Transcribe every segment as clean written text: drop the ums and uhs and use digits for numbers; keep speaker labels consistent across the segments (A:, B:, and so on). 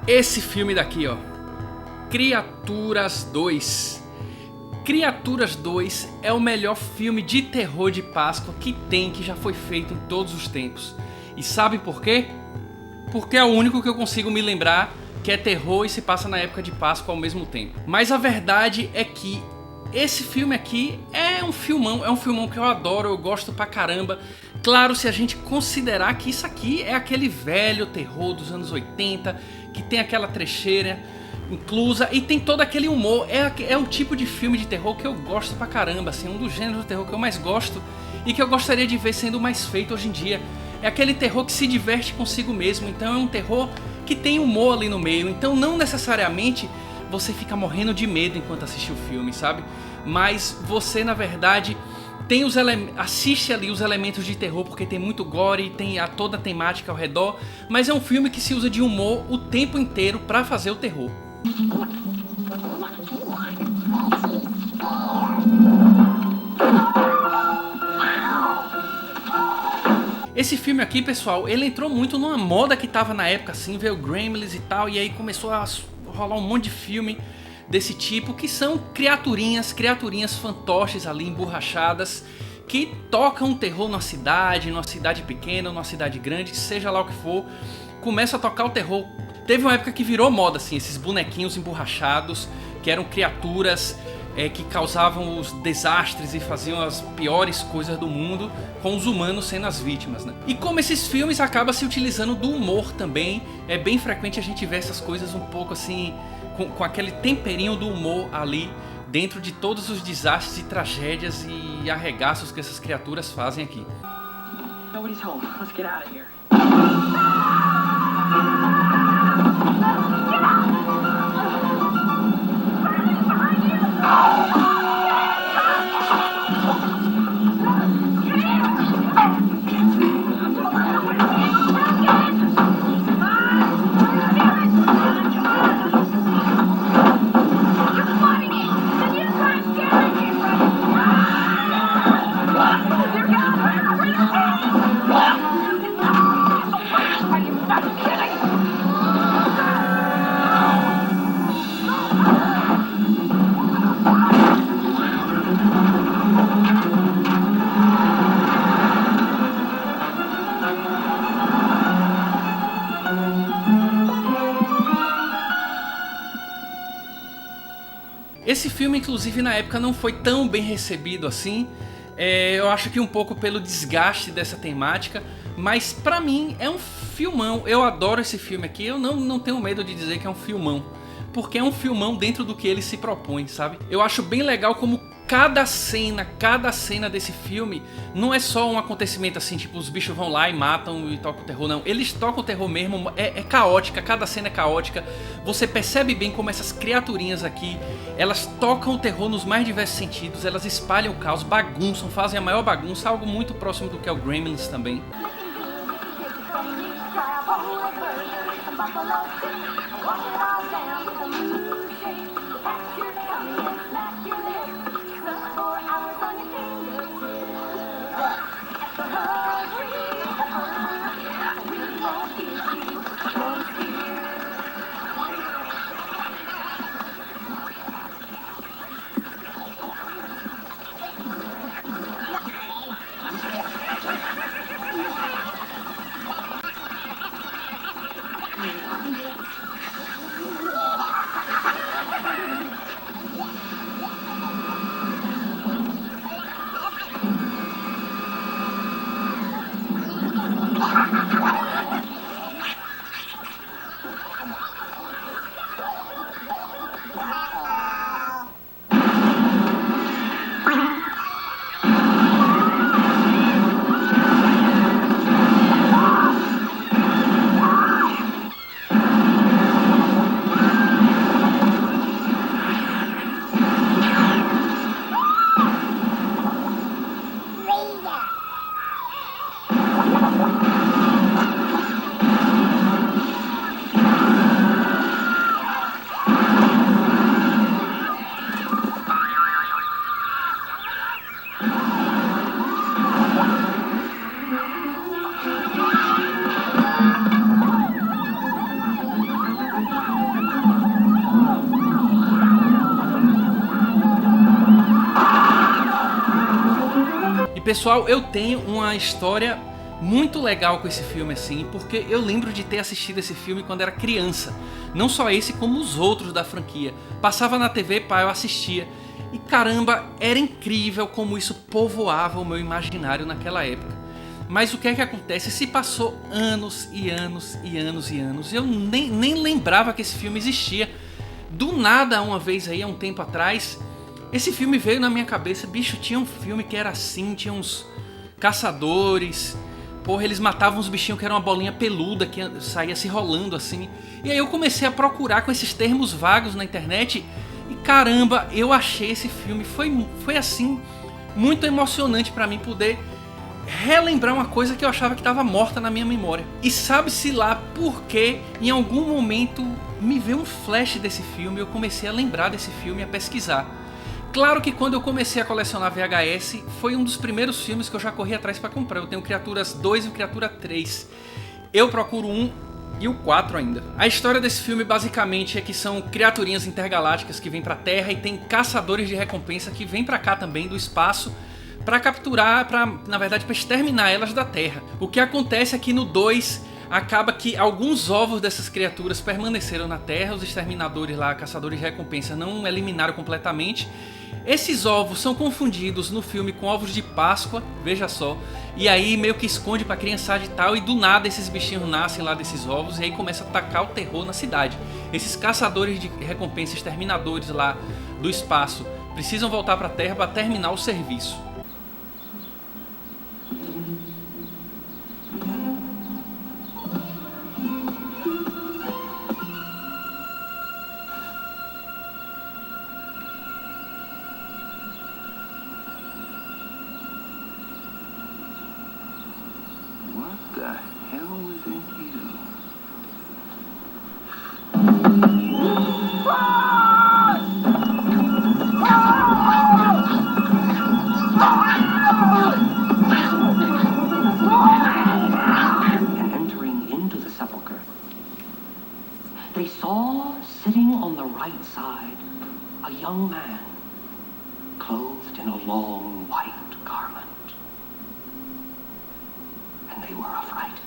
A: Esse filme daqui, ó, Criaturas 2. Criaturas 2 é o melhor filme de terror de Páscoa que tem, que já foi feito em todos os tempos. E sabe por quê? Porque é o único que eu consigo me lembrar que é terror e se passa na época de Páscoa ao mesmo tempo. Mas a verdade é que esse filme aqui é um filmão que eu adoro, eu gosto pra caramba. Claro, se a gente considerar que isso aqui é aquele velho terror dos anos 80, que tem aquela trecheira inclusa e tem todo aquele humor. É um tipo de filme de terror que eu gosto pra caramba, assim, um dos gêneros de terror que eu mais gosto e que eu gostaria de ver sendo mais feito hoje em dia. É aquele terror que se diverte consigo mesmo, então é um terror que tem humor ali no meio, então não necessariamente você fica morrendo de medo enquanto assiste o filme, sabe? Mas você, na verdade, tem assiste ali os elementos de terror porque tem muito gore, tem toda a temática ao redor, mas é um filme que se usa de humor o tempo inteiro pra fazer o terror. Esse filme aqui, pessoal, ele entrou muito numa moda que tava na época, assim, veio Gremlins e tal, e aí começou a rolar um monte de filme desse tipo, que são criaturinhas fantoches ali, emborrachadas, que tocam terror numa cidade pequena, numa cidade grande, seja lá o que for, começa a tocar o terror. Teve uma época que virou moda, assim, esses bonequinhos emborrachados, que eram criaturas que causavam os desastres e faziam as piores coisas do mundo, com os humanos sendo as vítimas, né? E como esses filmes acabam se utilizando do humor também, é bem frequente a gente ver essas coisas um pouco assim, com aquele temperinho do humor ali, dentro de todos os desastres e tragédias e arregaços que essas criaturas fazem aqui. Nobody's home. Let's get out of here. Esse filme, inclusive, na época não foi tão bem recebido assim. Eu acho que um pouco pelo desgaste dessa temática. Mas pra mim é um filmão. Eu adoro esse filme aqui. Eu não tenho medo de dizer que é um filmão. Porque é um filmão dentro do que ele se propõe, sabe? Eu acho bem legal como cada cena desse filme não é só um acontecimento assim, tipo, os bichos vão lá e matam e tocam o terror, não. Eles tocam o terror mesmo, é caótica, cada cena é caótica. Você percebe bem como essas criaturinhas aqui, elas tocam o terror nos mais diversos sentidos, elas espalham o caos, bagunçam, fazem a maior bagunça, algo muito próximo do que é o Gremlins também. Pessoal, eu tenho uma história muito legal com esse filme assim, porque eu lembro de ter assistido esse filme quando era criança. Não só esse, como os outros da franquia. Passava na TV, pá, eu assistia. E caramba, era incrível como isso povoava o meu imaginário naquela época. Mas o que é que acontece? Se passou anos e anos e anos e anos. Eu nem lembrava que esse filme existia. Do nada, uma vez aí, há um tempo atrás, esse filme veio na minha cabeça. Bicho, tinha um filme que era assim, tinha uns caçadores. Porra, eles matavam uns bichinhos que era uma bolinha peluda que saía se rolando assim. E aí eu comecei a procurar com esses termos vagos na internet. E caramba, eu achei esse filme. Foi assim, muito emocionante pra mim poder relembrar uma coisa que eu achava que estava morta na minha memória. E sabe-se lá porque em algum momento me veio um flash desse filme. Eu comecei a lembrar desse filme e a pesquisar. Claro que quando eu comecei a colecionar VHS, foi um dos primeiros filmes que eu já corri atrás para comprar. Eu tenho Criaturas 2 e Criatura 3. Eu procuro um e o 4 ainda. A história desse filme basicamente é que são criaturinhas intergalácticas que vêm pra Terra e tem caçadores de recompensa que vêm pra cá também do espaço pra capturar, na verdade pra exterminar elas da Terra. O que acontece é que no 2 acaba que alguns ovos dessas criaturas permaneceram na Terra. Os exterminadores lá, caçadores de recompensa, não eliminaram completamente. Esses ovos são confundidos no filme com ovos de Páscoa, veja só. E aí meio que esconde pra criançada e tal. E do nada esses bichinhos nascem lá desses ovos. E aí começa a atacar o terror na cidade. Esses caçadores de recompensa, exterminadores lá do espaço, precisam voltar pra Terra pra terminar o serviço.
B: They saw, sitting on the right side, a young man, clothed in a long white garment. And they were affrighted.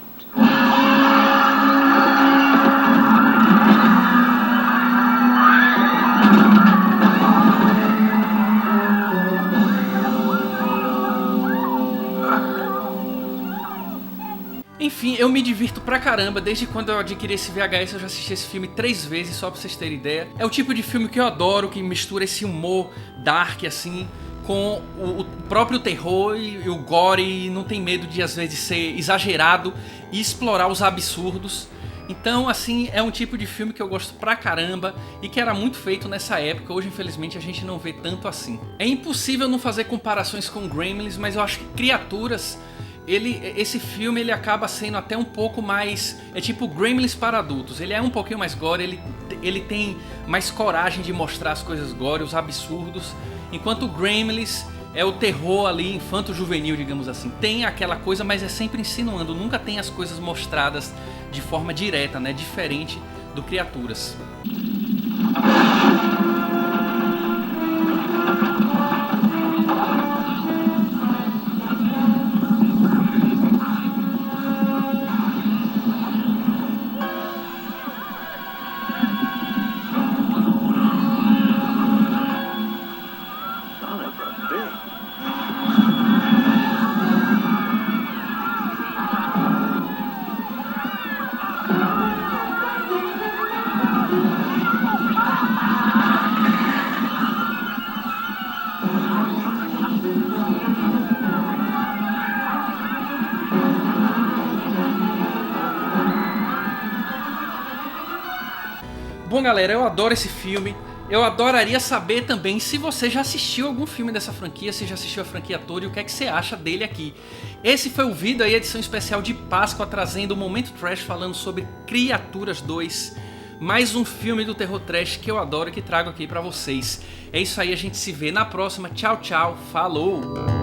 A: Enfim, eu me divirto pra caramba. Desde quando eu adquiri esse VHS eu já assisti esse filme 3 vezes, só pra vocês terem ideia. É o tipo de filme que eu adoro, que mistura esse humor dark assim com o próprio terror e o gore, e não tem medo de às vezes ser exagerado e explorar os absurdos. Então assim, é um tipo de filme que eu gosto pra caramba e que era muito feito nessa época. Hoje infelizmente a gente não vê tanto assim. É impossível não fazer comparações com Gremlins, mas eu acho que Criaturas, esse filme ele acaba sendo até um pouco mais... É tipo Gremlins para adultos. Ele é um pouquinho mais gore, ele tem mais coragem de mostrar as coisas gore, os absurdos. Enquanto Gremlins é o terror ali, infanto-juvenil, digamos assim. Tem aquela coisa, mas é sempre insinuando. Nunca tem as coisas mostradas de forma direta, né? Diferente do Criaturas. Bom galera, eu adoro esse filme. Eu adoraria saber também se você já assistiu algum filme dessa franquia, se já assistiu a franquia toda e o que é que você acha dele aqui. Esse foi o vídeo aí, edição especial de Páscoa, trazendo o Momento Trash falando sobre Criaturas 2. Mais um filme do terror trash que eu adoro e que trago aqui pra vocês. É isso aí, a gente se vê na próxima. Tchau, tchau, falou!